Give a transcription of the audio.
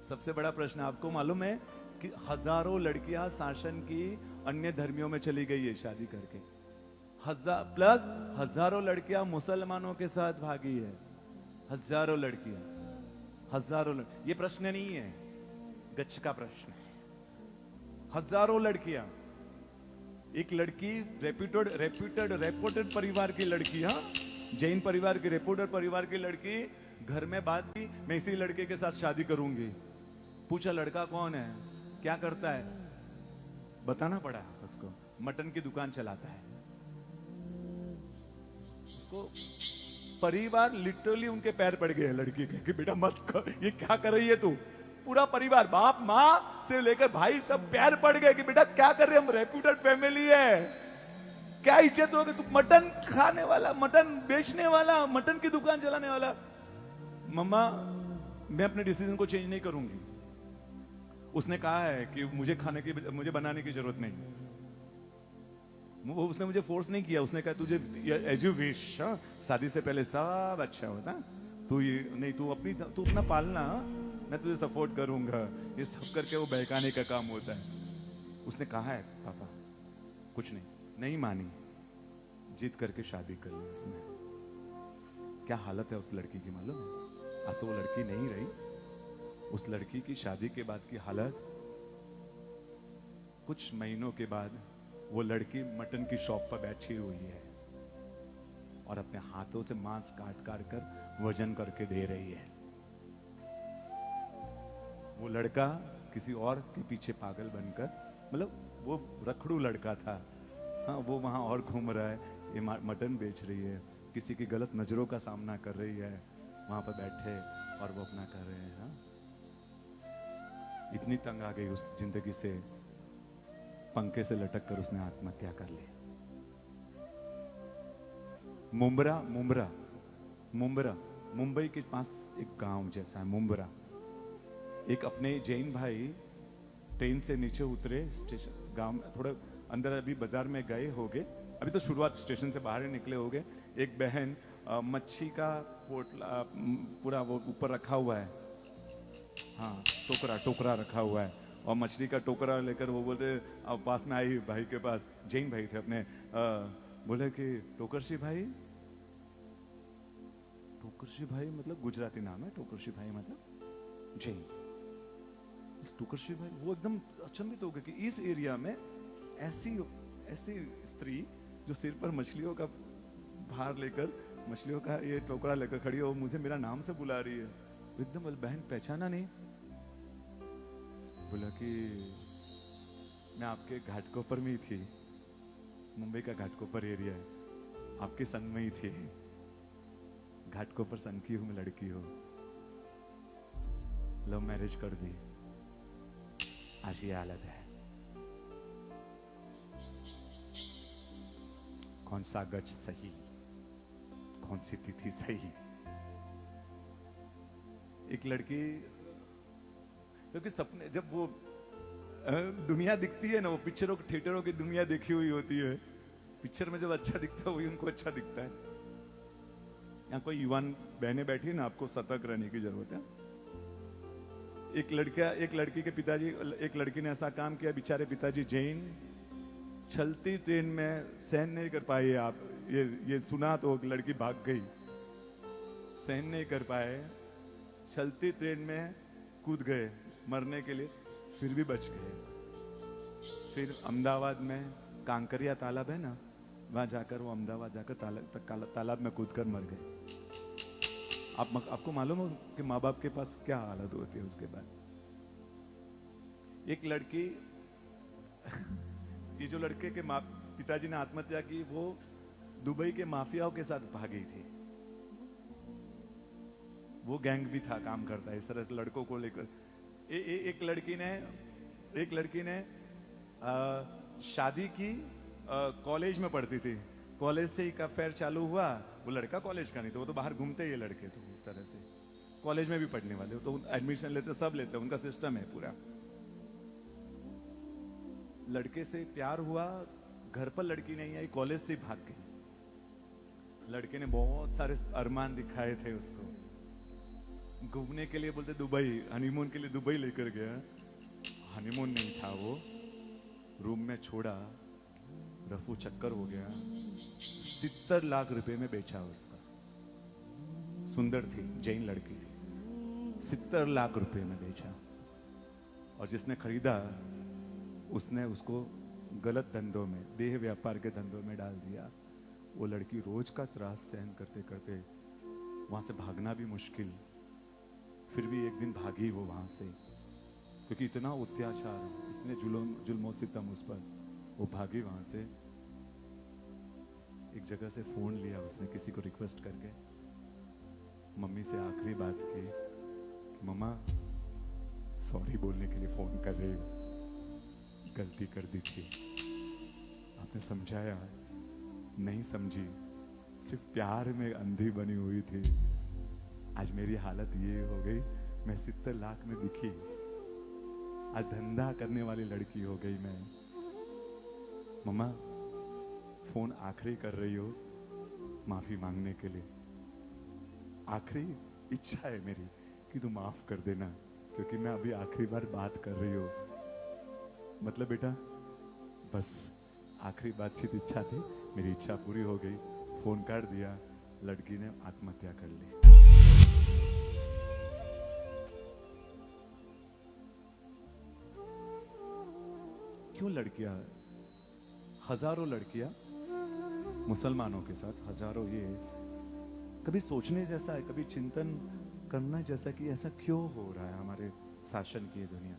सबसे बड़ा प्रश्न आपको मालूम है कि हजारों लड़कियां शासन की अन्य धर्मियों में चली गई है शादी करके। हजारों लड़कियां मुसलमानों के साथ भागी है। हजारों लड़कियां, ये प्रश्न नहीं है, गच्छ का प्रश्न है। हजारों लड़कियां, एक लड़की रेप्यूटेड परिवार की लड़की, हाँ, जैन परिवार की, रेप्यूटेड परिवार की लड़की घर में बात की, मैं इसी लड़के के साथ शादी करूंगी। पूछा लड़का कौन है, क्या करता है, बताना पड़ा उसको। मटन की दुकान चलाता है। उसको परिवार लिटरली उनके पैर पड़ गए लड़की के कि बेटा मत कर, ये क्या कर रही है तू। पूरा परिवार, बाप माँ से लेकर भाई सब पैर पड़ गए कि बेटा क्या कर रहे, हम रेप्यूटेड फैमिली है, क्या इज्जत होगी, तू मटन खाने वाला, मटन बेचने वाला, मटन की दुकान चलाने वाला। मम्मा मैं अपने डिसीजन को चेंज नहीं करूंगी। उसने कहा है कि मुझे बनाने की जरूरत नहीं। उसने मुझे फोर्स नहीं किया। उसने कहा तुझे एज यू विश, शादी से पहले सब अच्छा होता, तू ये नहीं, तू अपना पालना, मैं तुझे सपोर्ट करूंगा। ये सब करके वो बहकाने का काम होता है। उसने कहा है पापा कुछ नहीं मानी, जिद करके शादी कर ली उसने। क्या हालत है उस लड़की की मालूम है? आज तो वो लड़की नहीं रही। उस लड़की की शादी के बाद की हालत, कुछ महीनों के बाद वो लड़की मटन की शॉप पर बैठी हुई है और अपने हाथों से मांस काट कर वजन करके दे रही है। वो लड़का किसी और के पीछे पागल बनकर, मतलब वो रखड़ू लड़का था, हाँ, वो वहां और घूम रहा है, ये मटन बेच रही है, किसी की गलत नजरों का सामना कर रही है, वहां पर बैठे और वो अपना कर रहे हैं। हाँ? इतनी तंग आ गई उस जिंदगी से, पंखे से लटक कर उसने आत्महत्या कर ली। मुंबरा मुंबई के पास एक गांव जैसा है मुंबरा। एक अपने जैन भाई ट्रेन से नीचे उतरे, स्टेशन गांव में थोड़ा अंदर, अभी बाजार में गए होगे, अभी तो शुरुआत, स्टेशन से बाहर निकले होगे। एक बहन मच्छी का पोटला पूरा वो ऊपर रखा हुआ है, हाँ, टोकरा रखा हुआ है, और मछली का टोकरा लेकर वो बोलते, पास में आई भाई के पास, जैन भाई थे अपने, बोले कि टोकरशी भाई मतलब गुजराती नाम है, टोकरशी भाई मतलब जैन। टोकरशी भाई वो एकदम अचंभित हो गए कि इस एरिया में ऐसी स्त्री जो सिर पर मछलियों का भार लेकर, मछलियों का ये टोकरा लेकर खड़ी हो, मुझे मेरा नाम से बुला रही है। एकदम बहन पहचाना नहीं। बोला कि मैं आपके घाटकोपर में ही थी, मुंबई का घाटकोपर एरिया है, आपके संग में ही थी, घाटकोपर संग की हूं मैं, लड़की हो, लव मैरिज कर दी, आज ये हालत है। कौन सा गज सही, कौन सी तिथि सही। एक लड़की, क्योंकि सपने, जब वो दुनिया दिखती है ना, वो पिक्चरों की, थिएटरों की दुनिया देखी हुई होती है, पिक्चर में जब अच्छा दिखता है वही उनको अच्छा दिखता है। यहाँ कोई युवान बहने बैठी है ना, आपको सतर्क रहने की जरूरत है। एक लड़की के पिताजी, एक लड़की ने ऐसा काम किया, बेचारे पिताजी जैन, चलती ट्रेन में सहन नहीं कर पाए, आप ये सुना तो लड़की भाग गई, सहन नहीं कर पाए, चलती ट्रेन में कूद गए मरने के लिए, फिर भी बच गए। फिर अहमदाबाद में कांकरिया तालाब है ना, वहां जाकर वो अहमदाबाद जाकर तालाब में कूदकर मर गए। आपको मालूम हो कि माँ बाप के पास क्या हालत होती है उसके बाद। एक लड़की ये जो लड़के के पिताजी ने आत्महत्या की, वो दुबई के माफियाओं के साथ भागी थी। वो गैंग भी था, काम करता है इस तरह से लड़कों को लेकर। एक लड़की ने शादी की, कॉलेज में पढ़ती थी, कॉलेज से एक अफेयर चालू हुआ। वो लड़का कॉलेज का नहीं था, वो तो बाहर घूमते ही लड़के थे इस तरह से, कॉलेज में भी पढ़ने वाले तो एडमिशन लेते, सब लेते, उनका सिस्टम है पूरा। लड़के से प्यार हुआ, घर पर लड़की नहीं आई, कॉलेज से भाग गई। लड़के ने बहुत सारे अरमान दिखाए थे उसको, घूमने के लिए बोलते दुबई, हनीमून के लिए दुबई लेकर गया। हनीमून नहीं था वो, रूम में छोड़ा, रफू चक्कर हो गया। 70 लाख रुपए में बेचा उसका। सुंदर थी, जैन लड़की थी, 70 लाख रुपए में बेचा। और जिसने खरीदा उसने उसको गलत धंधों में, देह व्यापार के धंधों में डाल दिया। वो लड़की रोज का त्रास सहन करते करते वहां से भागना भी मुश्किल, फिर भी एक दिन भागी वो वहां से, क्योंकि इतना अत्याचार, इतने जुल्म सितम उस पर, वो भागी वहां से। एक जगह से फोन लिया उसने किसी को रिक्वेस्ट करके, मम्मी से आखिरी बात की, मम्मा सॉरी बोलने के लिए फोन कर रही हूँ, गलती कर दी थी, आपने समझाया, नहीं समझी, सिर्फ प्यार में अंधी बनी हुई थी। आज मेरी हालत ये हो गई, मैं 70 लाख में बिकी, आज धंधा करने वाली लड़की हो गई मैं। मम्मा फोन आखिरी कर रही हो माफी मांगने के लिए, आखिरी इच्छा है मेरी कि तू माफ कर देना, क्योंकि मैं अभी आखिरी बार बात कर रही हूँ। मतलब बेटा बस आखिरी बातचीत इच्छा थी, मेरी इच्छा पूरी हो गई, फोन काट दिया, लड़की ने आत्महत्या कर ली। क्यों लड़कियां, हजारों लड़कियां मुसलमानों के साथ, हजारों, ये कभी सोचने जैसा है, कभी चिंतन करना जैसा कि ऐसा क्यों हो रहा है हमारे शासन की ये दुनिया।